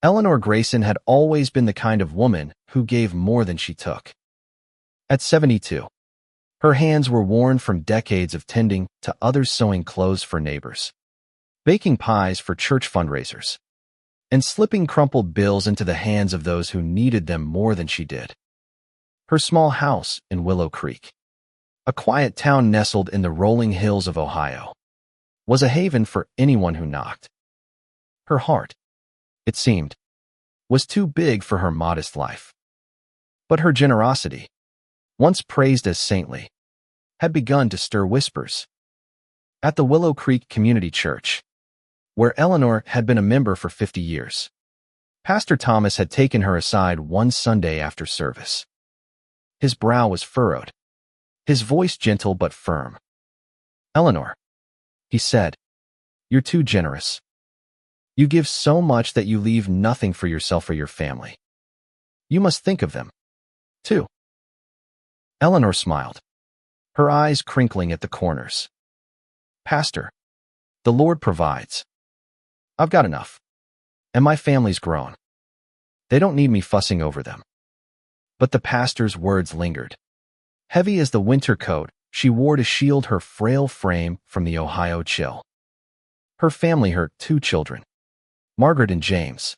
Eleanor Grayson had always been the kind of woman who gave more than she took. At 72, her hands were worn from decades of tending to others, sewing clothes for neighbors, baking pies for church fundraisers, and slipping crumpled bills into the hands of those who needed them more than she did. Her small house in Willow Creek, a quiet town nestled in the rolling hills of Ohio, was a haven for anyone who knocked. Her heart, it seemed, was too big for her modest life. But her generosity, once praised as saintly, had begun to stir whispers. At the Willow Creek Community Church, where Eleanor had been a member for 50 years, Pastor Thomas had taken her aside one Sunday after service. His brow was furrowed, his voice gentle but firm. "Eleanor," he said, "you're too generous. You give so much that you leave nothing for yourself or your family. You must think of them, too." Eleanor smiled, her eyes crinkling at the corners. "Pastor, the Lord provides. I've got enough, and my family's grown. They don't need me fussing over them." But the pastor's words lingered. Heavy as the winter coat she wore to shield her frail frame from the Ohio chill. Her family, her 2 children, Margaret and James,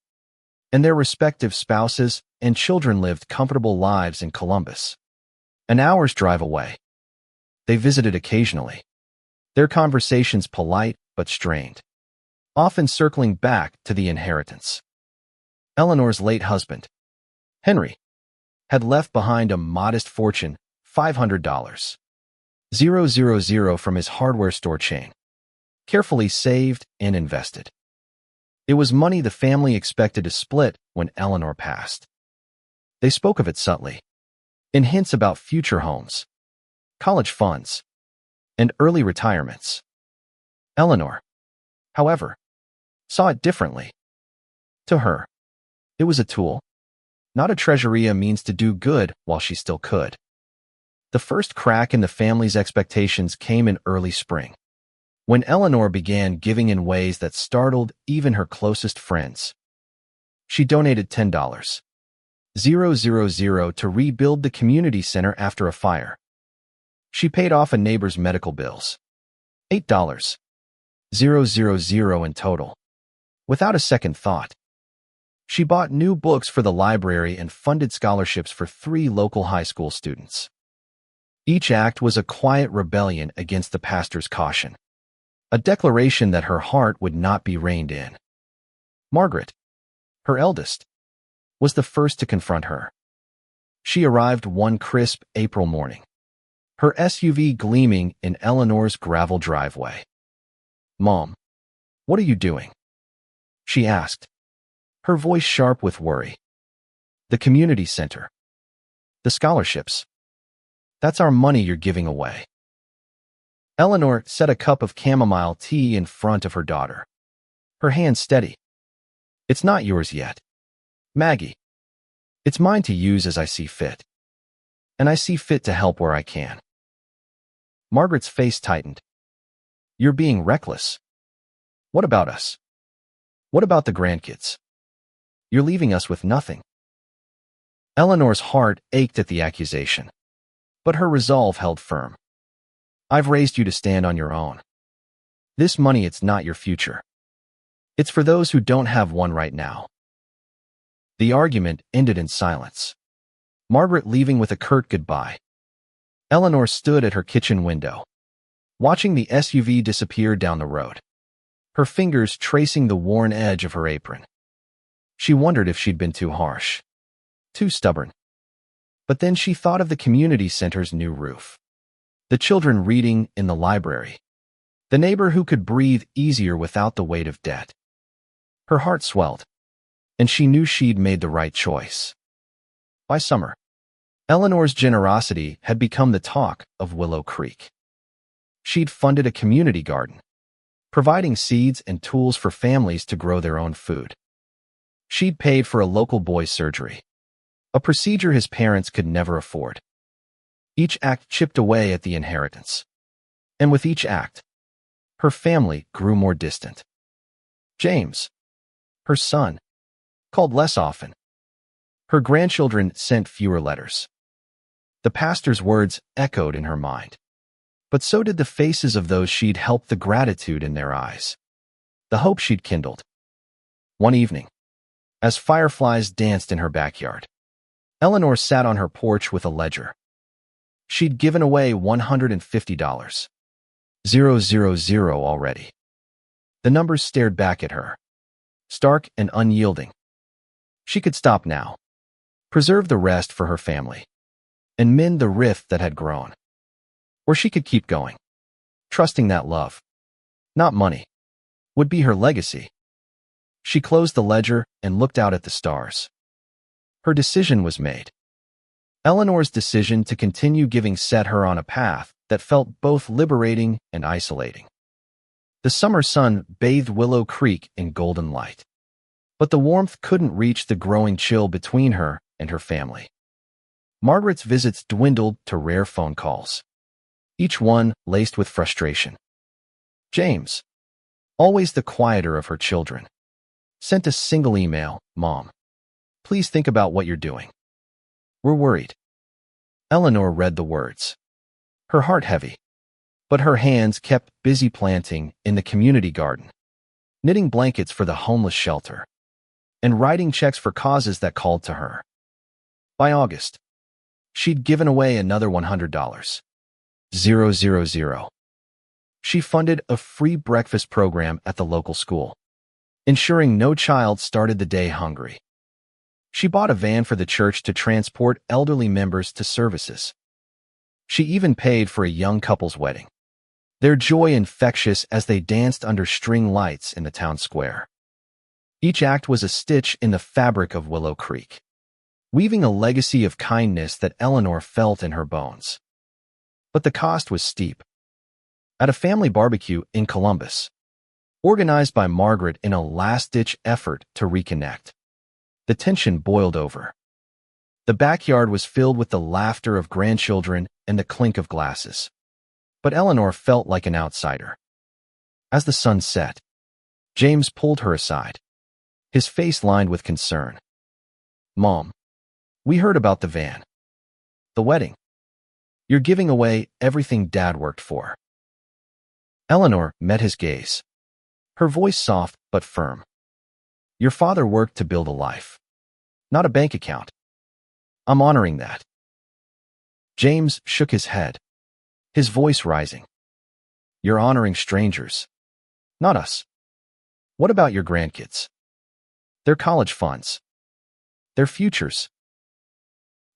and their respective spouses and children, lived comfortable lives in Columbus, an hour's drive away. They visited occasionally, their conversations polite but strained, often circling back to the inheritance. Eleanor's late husband, Henry, had left behind a modest fortune, $500, from his hardware store chain, carefully saved and invested. It was money the family expected to split when Eleanor passed. They spoke of it subtly, in hints about future homes, college funds, and early retirements. Eleanor, however, saw it differently. To her, it was a tool, not a treasury, a means to do good while she still could. The first crack in the family's expectations came in early spring, when Eleanor began giving in ways that startled even her closest friends. She donated $10, to rebuild the community center after a fire. She paid off a neighbor's medical bills, $8, in total, without a second thought. She bought new books for the library and funded scholarships for 3 local high school students. Each act was a quiet rebellion against the pastor's caution, a declaration that her heart would not be reined in. Margaret, her eldest, was the first to confront her. She arrived one crisp April morning, her SUV gleaming in Eleanor's gravel driveway. "Mom, what are you doing?" she asked, her voice sharp with worry. "The community center. The scholarships. That's our money you're giving away." Eleanor set a cup of chamomile tea in front of her daughter, her hand steady. "It's not yours yet, Maggie. It's mine to use as I see fit. And I see fit to help where I can." Margaret's face tightened. "You're being reckless. What about us? What about the grandkids? You're leaving us with nothing." Eleanor's heart ached at the accusation, but her resolve held firm. "I've raised you to stand on your own. This money, it's not your future. It's for those who don't have one right now." The argument ended in silence, Margaret leaving with a curt goodbye. Eleanor stood at her kitchen window, watching the SUV disappear down the road, her fingers tracing the worn edge of her apron. She wondered if she'd been too harsh, too stubborn. But then she thought of the community center's new roof, the children reading in the library, the neighbor who could breathe easier without the weight of debt. Her heart swelled, and she knew she'd made the right choice. By summer, Eleanor's generosity had become the talk of Willow Creek. She'd funded a community garden, providing seeds and tools for families to grow their own food. She'd paid for a local boy's surgery, a procedure his parents could never afford. Each act chipped away at the inheritance. And with each act, her family grew more distant. James, her son, called less often. Her grandchildren sent fewer letters. The pastor's words echoed in her mind. But so did the faces of those she'd helped, the gratitude in their eyes, the hope she'd kindled. One evening, as fireflies danced in her backyard, Eleanor sat on her porch with a ledger. She'd given away $150. 000 already. The numbers stared back at her, stark and unyielding. She could stop now, preserve the rest for her family, and mend the rift that had grown. Or she could keep going, trusting that love, not money, would be her legacy. She closed the ledger and looked out at the stars. Her decision was made. Eleanor's decision to continue giving set her on a path that felt both liberating and isolating. The summer sun bathed Willow Creek in golden light, but the warmth couldn't reach the growing chill between her and her family. Margaret's visits dwindled to rare phone calls, each one laced with frustration. James, always the quieter of her children, sent a single email, "Mom, please think about what you're doing. We're worried." Eleanor read the words, her heart heavy, but her hands kept busy planting in the community garden, knitting blankets for the homeless shelter, and writing checks for causes that called to her. By August, she'd given away another $100. 000. She funded a free breakfast program at the local school, ensuring no child started the day hungry. She bought a van for the church to transport elderly members to services. She even paid for a young couple's wedding, their joy infectious as they danced under string lights in the town square. Each act was a stitch in the fabric of Willow Creek, weaving a legacy of kindness that Eleanor felt in her bones. But the cost was steep. At a family barbecue in Columbus, organized by Margaret in a last-ditch effort to reconnect, the tension boiled over. The backyard was filled with the laughter of grandchildren and the clink of glasses. But Eleanor felt like an outsider. As the sun set, James pulled her aside, his face lined with concern. "Mom, we heard about the van. The wedding. You're giving away everything Dad worked for." Eleanor met his gaze, her voice soft but firm. "Your father worked to build a life, not a bank account. I'm honoring that." James shook his head, his voice rising. "You're honoring strangers, not us. What about your grandkids? Their college funds, their futures?"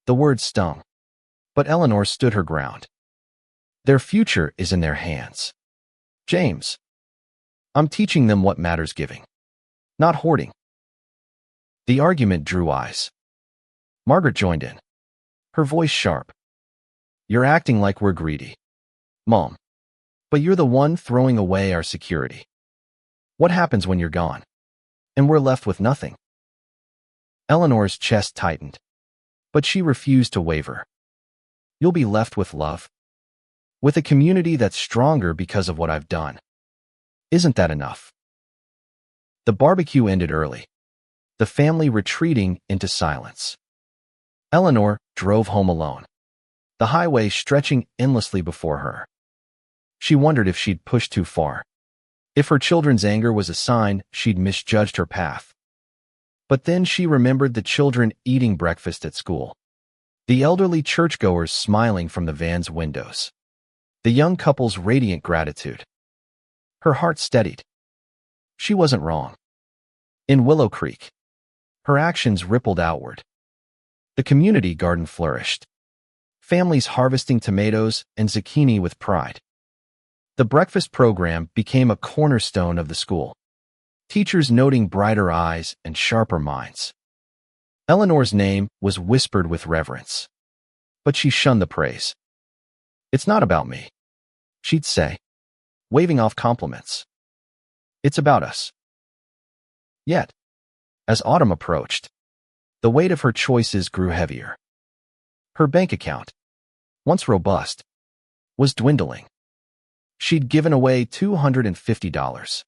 The words stung, but Eleanor stood her ground. "Their future is in their hands. James, I'm teaching them what matters, giving, not hoarding." The argument drew eyes. Margaret joined in, her voice sharp. "You're acting like we're greedy, Mom, but you're the one throwing away our security. What happens when you're gone, and we're left with nothing?" Eleanor's chest tightened, but she refused to waver. "You'll be left with love, with a community that's stronger because of what I've done. Isn't that enough?" The barbecue ended early, the family retreating into silence. Eleanor drove home alone, the highway stretching endlessly before her. She wondered if she'd pushed too far, if her children's anger was a sign she'd misjudged her path. But then she remembered the children eating breakfast at school, the elderly churchgoers smiling from the van's windows, the young couple's radiant gratitude. Her heart steadied. She wasn't wrong. In Willow Creek, her actions rippled outward. The community garden flourished, families harvesting tomatoes and zucchini with pride. The breakfast program became a cornerstone of the school, teachers noting brighter eyes and sharper minds. Eleanor's name was whispered with reverence, but she shunned the praise. "It's not about me," she'd say, waving off compliments. "It's about us." Yet, as autumn approached, the weight of her choices grew heavier. Her bank account, once robust, was dwindling. She'd given away $250.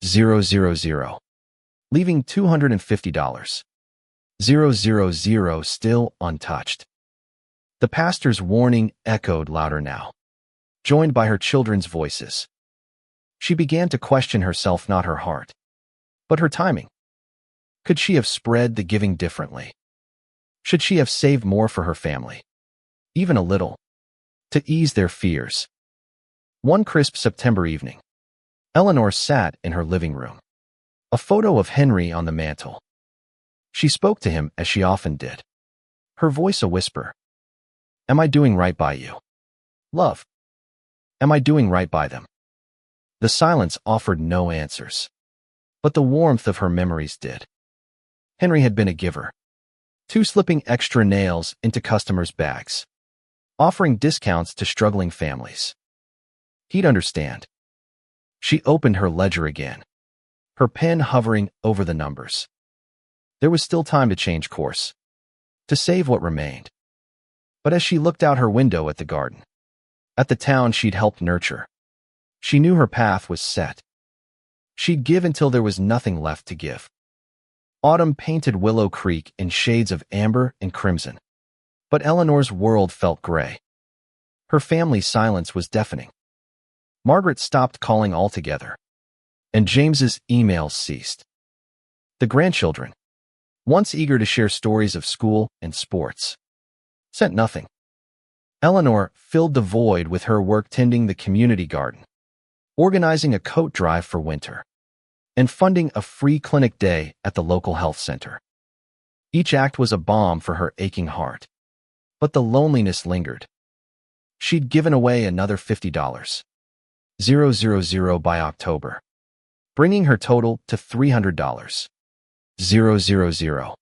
000. leaving $250. 000 still untouched. The pastor's warning echoed louder now, joined by her children's voices. She began to question herself, not her heart, but her timing. Could she have spread the giving differently? Should she have saved more for her family? Even a little, to ease their fears. One crisp September evening, Eleanor sat in her living room, a photo of Henry on the mantel. She spoke to him as she often did, her voice a whisper. Am I doing right by you? Love. Am I doing right by them? The silence offered no answers, but the warmth of her memories did. Henry had been a giver, too, slipping extra nails into customers' bags, offering discounts to struggling families. He'd understand. She opened her ledger again, her pen hovering over the numbers. There was still time to change course, to save what remained. But as she looked out her window at the garden, at the town she'd helped nurture, she knew her path was set. She'd give until there was nothing left to give. Autumn painted Willow Creek in shades of amber and crimson, but Eleanor's world felt gray. Her family's silence was deafening. Margaret stopped calling altogether, and James's emails ceased. The grandchildren, once eager to share stories of school and sports, sent nothing. Eleanor filled the void with her work tending the community garden, organizing a coat drive for winter, and funding a free clinic day at the local health center. Each act was a balm for her aching heart, but the loneliness lingered. She'd given away another $50, 000 by October, bringing her total to $300. 000.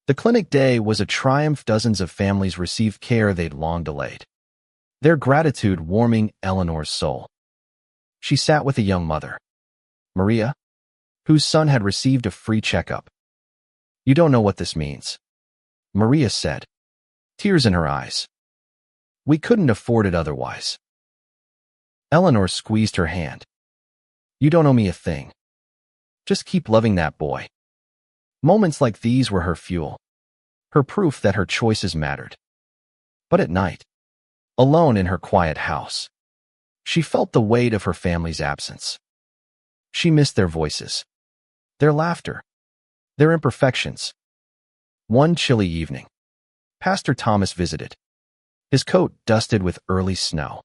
The clinic day was a triumph. Dozens of families received care they'd long delayed, their gratitude warming Eleanor's soul. She sat with a young mother, Maria, whose son had received a free checkup. You don't know what this means, Maria said, tears in her eyes. We couldn't afford it otherwise. Eleanor squeezed her hand. You don't owe me a thing. Just keep loving that boy. Moments like these were her fuel, her proof that her choices mattered. But at night, alone in her quiet house, she felt the weight of her family's absence. She missed their voices, their laughter, their imperfections. One chilly evening, Pastor Thomas visited, his coat dusted with early snow.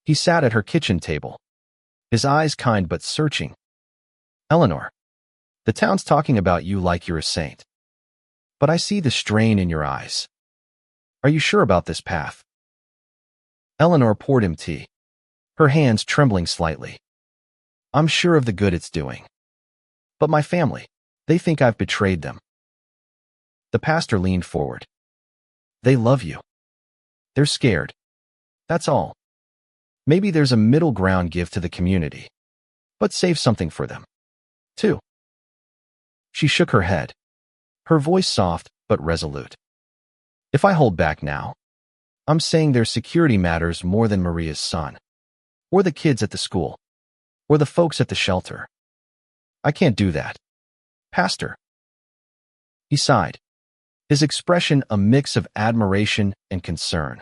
He sat at her kitchen table, his eyes kind but searching. Eleanor, the town's talking about you like you're a saint. But I see the strain in your eyes. Are you sure about this path? Eleanor poured him tea, her hands trembling slightly. I'm sure of the good it's doing. But my family, they think I've betrayed them. The pastor leaned forward. They love you. They're scared. That's all. Maybe there's a middle ground. Give to the community, but save something for them, too. She shook her head, her voice soft but resolute. If I hold back now, I'm saying their security matters more than Maria's son, or the kids at the school, or the folks at the shelter. I can't do that, Pastor. He sighed, his expression a mix of admiration and concern.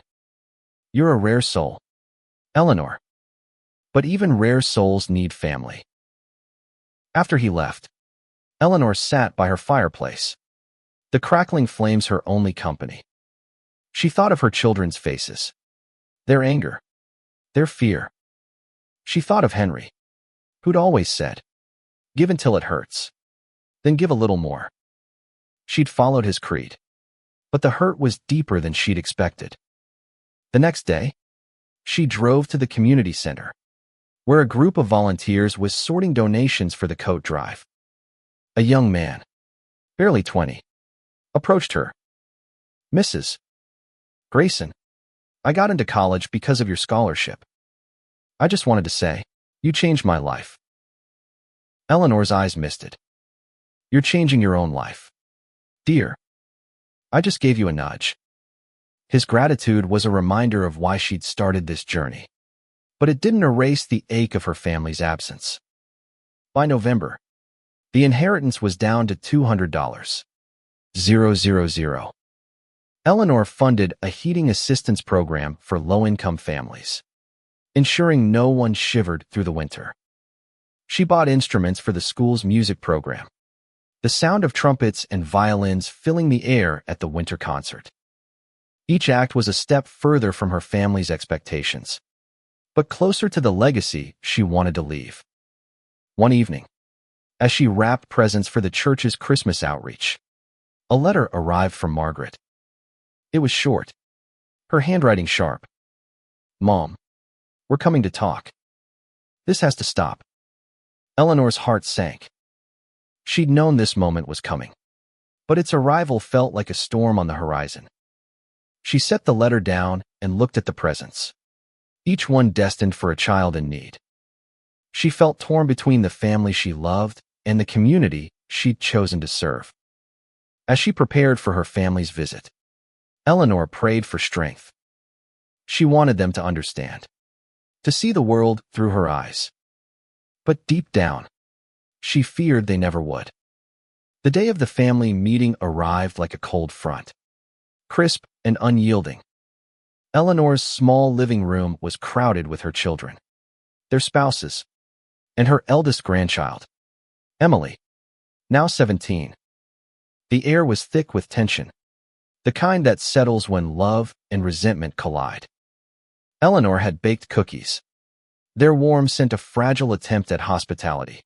You're a rare soul, Eleanor. But even rare souls need family. After he left, Eleanor sat by her fireplace, the crackling flames her only company. She thought of her children's faces, their anger, their fear. She thought of Henry, who'd always said, give until it hurts, then give a little more. She'd followed his creed, but the hurt was deeper than she'd expected. The next day, she drove to the community center, where a group of volunteers was sorting donations for the coat drive. A young man, barely 20, approached her. Mrs. Grayson, I got into college because of your scholarship. I just wanted to say, you changed my life. Eleanor's eyes misted. You're changing your own life, dear. I just gave you a nudge. His gratitude was a reminder of why she'd started this journey, but it didn't erase the ache of her family's absence. By November, The inheritance was down to $200. 000. Eleanor funded a heating assistance program for low-income families, ensuring no one shivered through the winter. She bought instruments for the school's music program, the sound of trumpets and violins filling the air at the winter concert. Each act was a step further from her family's expectations, but closer to the legacy she wanted to leave. One evening, as she wrapped presents for the church's Christmas outreach, a letter arrived from Margaret. It was short, her handwriting sharp. "Mom, we're coming to talk. This has to stop." Eleanor's heart sank. She'd known this moment was coming, but its arrival felt like a storm on the horizon. She set the letter down and looked at the presents, each one destined for a child in need. She felt torn between the family she loved and the community she'd chosen to serve. As she prepared for her family's visit, Eleanor prayed for strength. She wanted them to understand, to see the world through her eyes. But deep down, she feared they never would. The day of the family meeting arrived like a cold front, crisp and unyielding. Eleanor's small living room was crowded with her children, their spouses, and her eldest grandchild, Emily, now 17. The air was thick with tension, the kind that settles when love and resentment collide. Eleanor had baked cookies. Their warmth sent a fragile attempt at hospitality,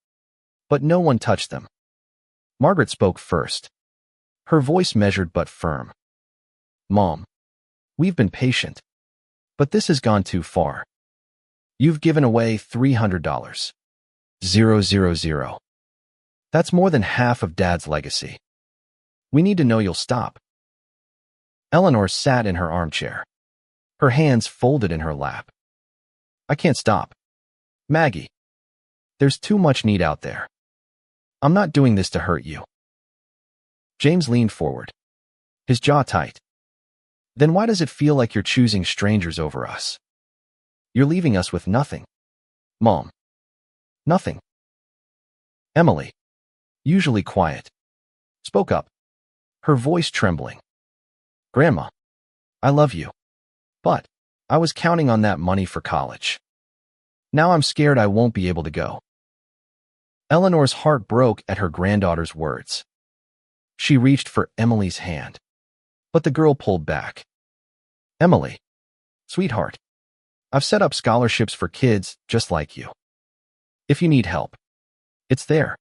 but no one touched them. Margaret spoke first, her voice measured but firm. "Mom, we've been patient, but this has gone too far. You've given away $300. 000. That's more than half of Dad's legacy. We need to know you'll stop." Eleanor sat in her armchair, her hands folded in her lap. "I can't stop. Maggie, there's too much need out there. I'm not doing this to hurt you." James leaned forward, his jaw tight. "Then why does it feel like you're choosing strangers over us? You're leaving us with nothing." "Mom." "Nothing." Emily, usually quiet, spoke up, her voice trembling. "Grandma, I love you, but I was counting on that money for college. Now I'm scared I won't be able to go." Eleanor's heart broke at her granddaughter's words. She reached for Emily's hand, but the girl pulled back. "Emily, sweetheart, I've set up scholarships for kids just like you. If you need help, it's there.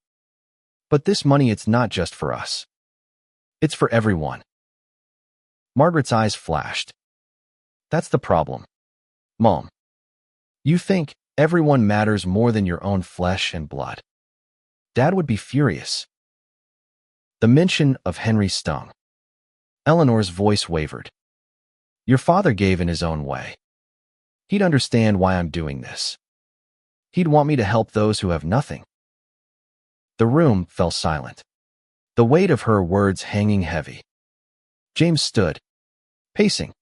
But this money, it's not just for us. It's for everyone." Margaret's eyes flashed. "That's the problem, Mom. You think everyone matters more than your own flesh and blood. Dad would be furious." The mention of Henry stung. Eleanor's voice wavered. "Your father gave in his own way. He'd understand why I'm doing this. He'd want me to help those who have nothing." The room fell silent, the weight of her words hanging heavy. James stood, pacing.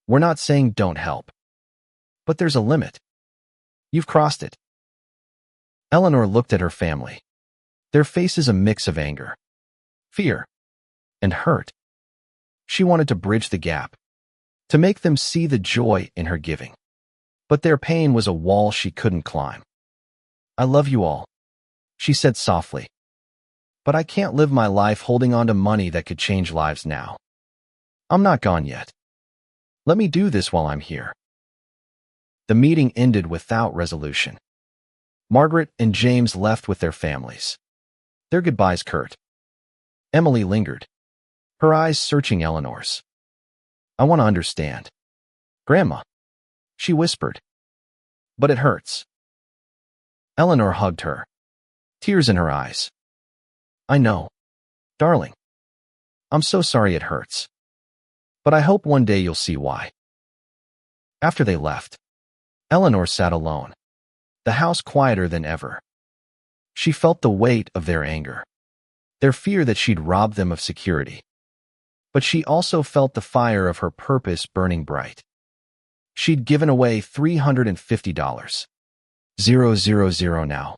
"We're not saying don't help. But there's a limit. You've crossed it." Eleanor looked at her family, their faces a mix of anger, fear, and hurt. She wanted to bridge the gap, to make them see the joy in her giving. But their pain was a wall she couldn't climb. "I love you all," she said softly. "But I can't live my life holding on to money that could change lives now. I'm not gone yet. Let me do this while I'm here." The meeting ended without resolution. Margaret and James left with their families, their goodbyes curt. Emily lingered, her eyes searching Eleanor's. "I want to understand, Grandma," she whispered. "But it hurts." Eleanor hugged her, tears in her eyes. "I know, darling. I'm so sorry it hurts. But I hope one day you'll see why." After they left, Eleanor sat alone, the house quieter than ever. She felt the weight of their anger, their fear that she'd robbed them of security. But she also felt the fire of her purpose burning bright. She'd given away $350. 000 now.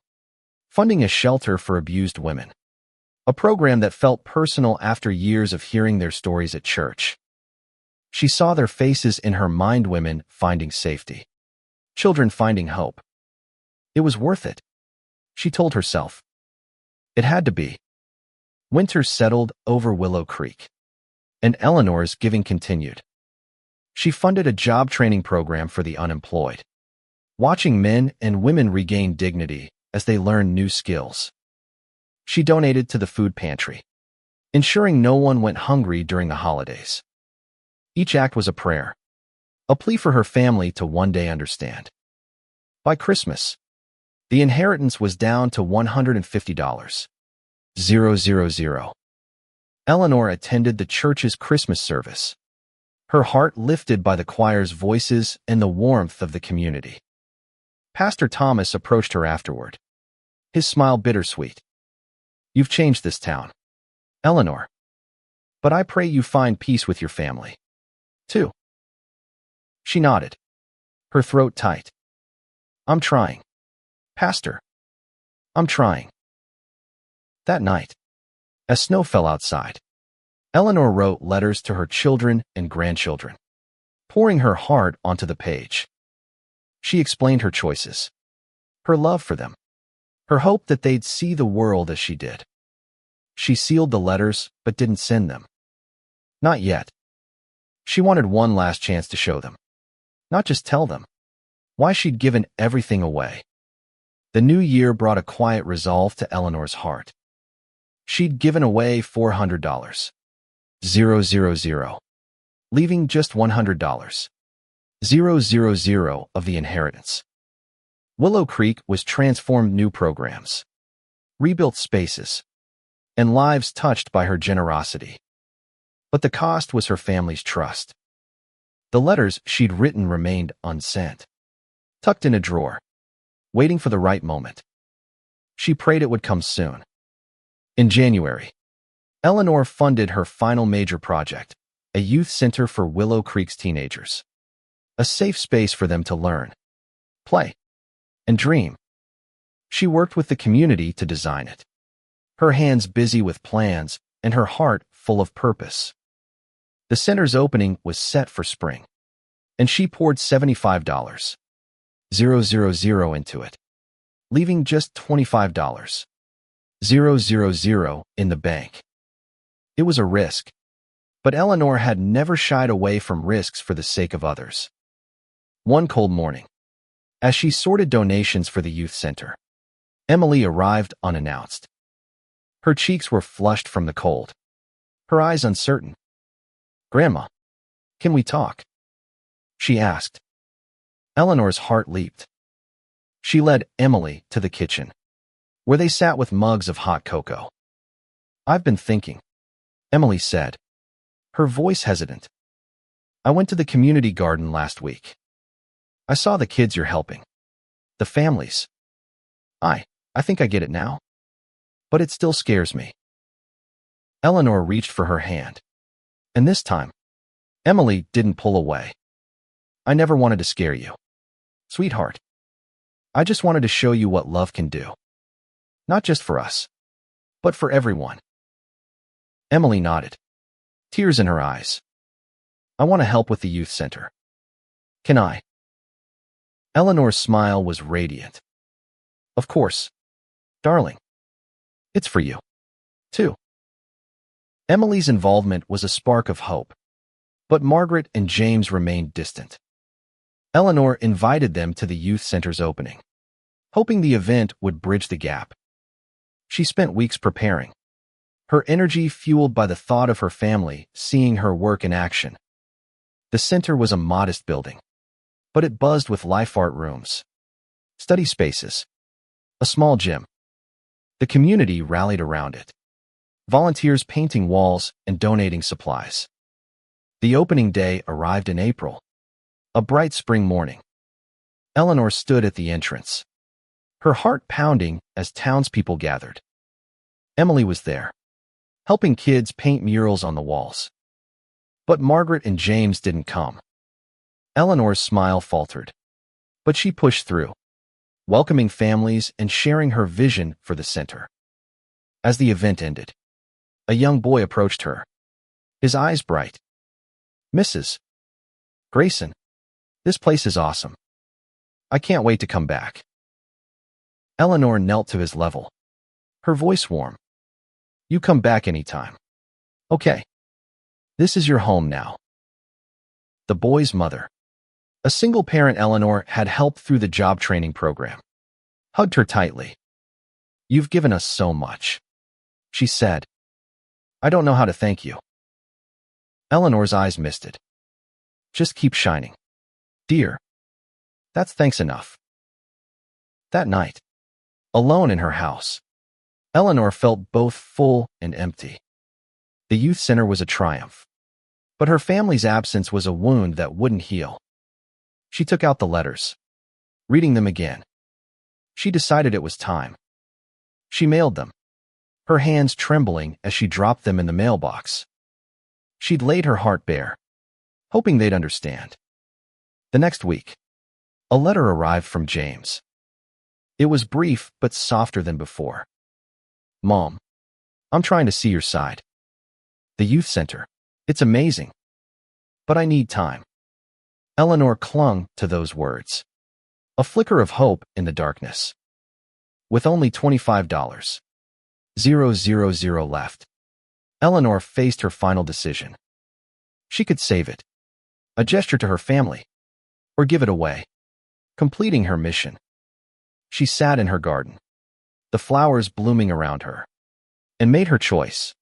funding a shelter for abused women, a program that felt personal after years of hearing their stories at church. She saw their faces in her mind, women finding safety, children finding hope. It was worth it, she told herself. It had to be. Winter settled over Willow Creek, and Eleanor's giving continued. She funded a job training program for the unemployed, watching men and women regain dignity as they learned new skills. She donated to the food pantry, ensuring no one went hungry during the holidays. Each act was a prayer, a plea for her family to one day understand. By Christmas, the inheritance was down to $150. 000. Eleanor attended the church's Christmas service, her heart lifted by the choir's voices and the warmth of the community. Pastor Thomas approached her afterward, his smile bittersweet. You've changed this town, Eleanor. But I pray you find peace with your family, too. She nodded, her throat tight. I'm trying, Pastor. I'm trying. That night, as snow fell outside, Eleanor wrote letters to her children and grandchildren, pouring her heart onto the page. She explained her choices, her love for them, her hope that they'd see the world as she did. She sealed the letters but didn't send them. Not yet. She wanted one last chance to show them, not just tell them, why she'd given everything away. The new year brought a quiet resolve to Eleanor's heart. She'd given away $400. 000. Leaving just $100. 000 of the inheritance. Willow Creek was transformed, new programs, rebuilt spaces, and lives touched by her generosity. But the cost was her family's trust. The letters she'd written remained unsent, tucked in a drawer, waiting for the right moment. She prayed it would come soon. In January, Eleanor funded her final major project, a youth center for Willow Creek's teenagers. A safe space for them to learn, play, and dream. She worked with the community to design it, her hands busy with plans and her heart full of purpose. The center's opening was set for spring, and she poured $75. 000 into it, leaving just $25. 000 in the bank. It was a risk, but Eleanor had never shied away from risks for the sake of others. One cold morning, as she sorted donations for the youth center, Emily arrived unannounced. Her cheeks were flushed from the cold, her eyes uncertain. "Grandma, can we talk?" she asked. Eleanor's heart leaped. She led Emily to the kitchen, where they sat with mugs of hot cocoa. "I've been thinking," Emily said, her voice hesitant. "I went to the community garden last week. I saw the kids you're helping, the families. I think I get it now, but it still scares me." Eleanor reached for her hand, and this time, Emily didn't pull away. "I never wanted to scare you, sweetheart. I just wanted to show you what love can do. Not just for us, but for everyone." Emily nodded, tears in her eyes. "I want to help with the youth center. Can I?" Eleanor's smile was radiant. "Of course, darling. It's for you, too." Emily's involvement was a spark of hope, but Margaret and James remained distant. Eleanor invited them to the youth center's opening, hoping the event would bridge the gap. She spent weeks preparing, her energy fueled by the thought of her family seeing her work in action. The center was a modest building, but it buzzed with life: art rooms, study spaces, a small gym. The community rallied around it, volunteers painting walls and donating supplies. The opening day arrived in April, a bright spring morning. Eleanor stood at the entrance, her heart pounding as townspeople gathered. Emily was there, helping kids paint murals on the walls. But Margaret and James didn't come. Eleanor's smile faltered, but she pushed through, welcoming families and sharing her vision for the center. As the event ended, a young boy approached her, his eyes bright. "Mrs. Grayson, this place is awesome. I can't wait to come back." Eleanor knelt to his level, her voice warm. "You come back anytime. Okay. This is your home now." The boy's mother, a single-parent Eleanor had helped through the job training program, hugged her tightly. "You've given us so much," she said. "I don't know how to thank you." Eleanor's eyes misted. "Just keep shining, dear. That's thanks enough." That night, alone in her house, Eleanor felt both full and empty. The youth center was a triumph, but her family's absence was a wound that wouldn't heal. She took out the letters, reading them again. She decided it was time. She mailed them, her hands trembling as she dropped them in the mailbox. She'd laid her heart bare, hoping they'd understand. The next week, a letter arrived from James. It was brief but softer than before. "Mom, I'm trying to see your side. The youth center, it's amazing. But I need time." Eleanor clung to those words, a flicker of hope in the darkness. With only $25,000 left, Eleanor faced her final decision. She could save it, a gesture to her family, or give it away, completing her mission. She sat in her garden, the flowers blooming around her, and made her choice.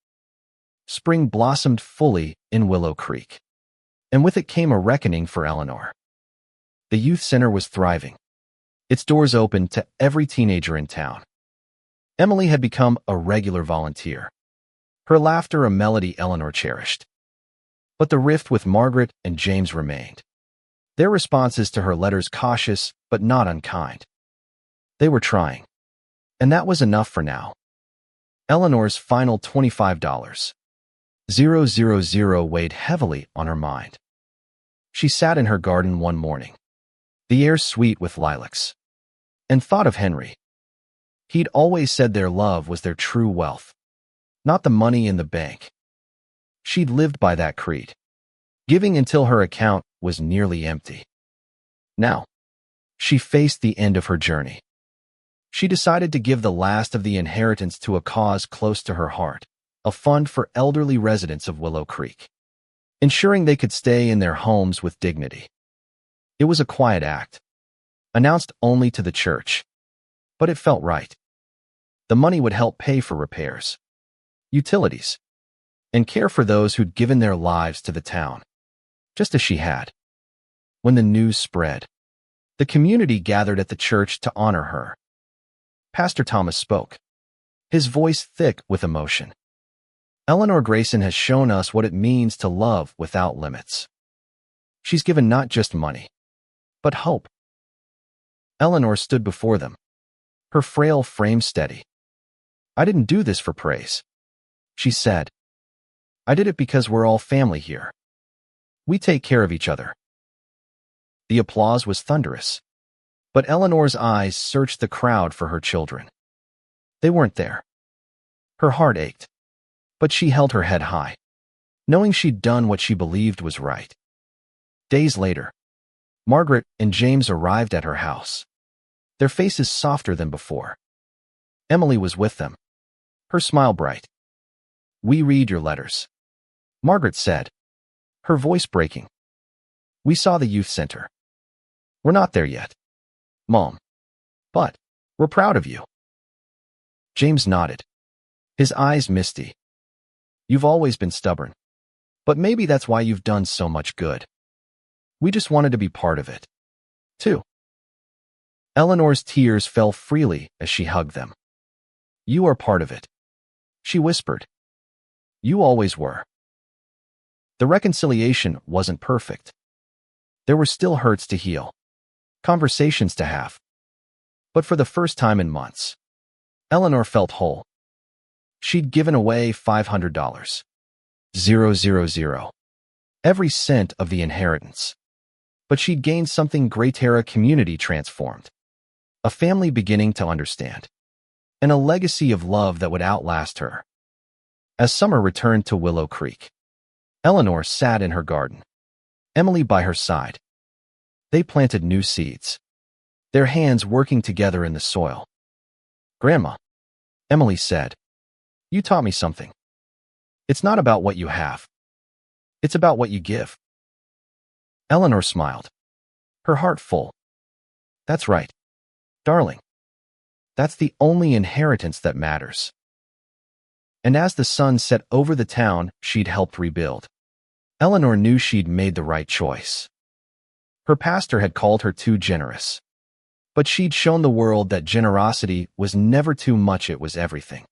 Spring blossomed fully in Willow Creek, and with it came a reckoning for Eleanor. The youth center was thriving, its doors open to every teenager in town. Emily had become a regular volunteer, her laughter a melody Eleanor cherished. But the rift with Margaret and James remained, their responses to her letters cautious but not unkind. They were trying, and that was enough for now. Eleanor's final $25,000 weighed heavily on her mind. She sat in her garden one morning, the air sweet with lilacs, and thought of Henry. He'd always said their love was their true wealth, not the money in the bank. She'd lived by that creed, giving until her account was nearly empty. Now, she faced the end of her journey. She decided to give the last of the inheritance to a cause close to her heart, a fund for elderly residents of Willow Creek, ensuring they could stay in their homes with dignity. It was a quiet act, announced only to the church, but it felt right. The money would help pay for repairs, utilities, and care for those who'd given their lives to the town, just as she had. When the news spread, the community gathered at the church to honor her. Pastor Thomas spoke, his voice thick with emotion. "Eleanor Grayson has shown us what it means to love without limits. She's given not just money, but hope." Eleanor stood before them, her frail frame steady. "I didn't do this for praise," she said. "I did it because we're all family here. We take care of each other." The applause was thunderous, but Eleanor's eyes searched the crowd for her children. They weren't there. Her heart ached, but she held her head high, knowing she'd done what she believed was right. Days later, Margaret and James arrived at her house, their faces softer than before. Emily was with them, her smile bright. "We read your letters," Margaret said, her voice breaking. "We saw the youth center. We're not there yet, Mom, but we're proud of you." James nodded, his eyes misty. "You've always been stubborn, but maybe that's why you've done so much good. We just wanted to be part of it, too." Eleanor's tears fell freely as she hugged them. "You are part of it," she whispered. "You always were." The reconciliation wasn't perfect. There were still hurts to heal, conversations to have. But for the first time in months, Eleanor felt whole. She'd given away $500. Every cent of the inheritance. But she'd gained something Grey Terra community transformed. a family beginning to understand, and a legacy of love that would outlast her. As summer returned to Willow Creek, Eleanor sat in her garden, Emily by her side. They planted new seeds, their hands working together in the soil. "Grandma," Emily said, "you taught me something. It's not about what you have. It's about what you give." Eleanor smiled, her heart full. "That's right, darling. That's the only inheritance that matters." And as the sun set over the town she'd helped rebuild, Eleanor knew she'd made the right choice. Her pastor had called her too generous, but she'd shown the world that generosity was never too much, it was everything.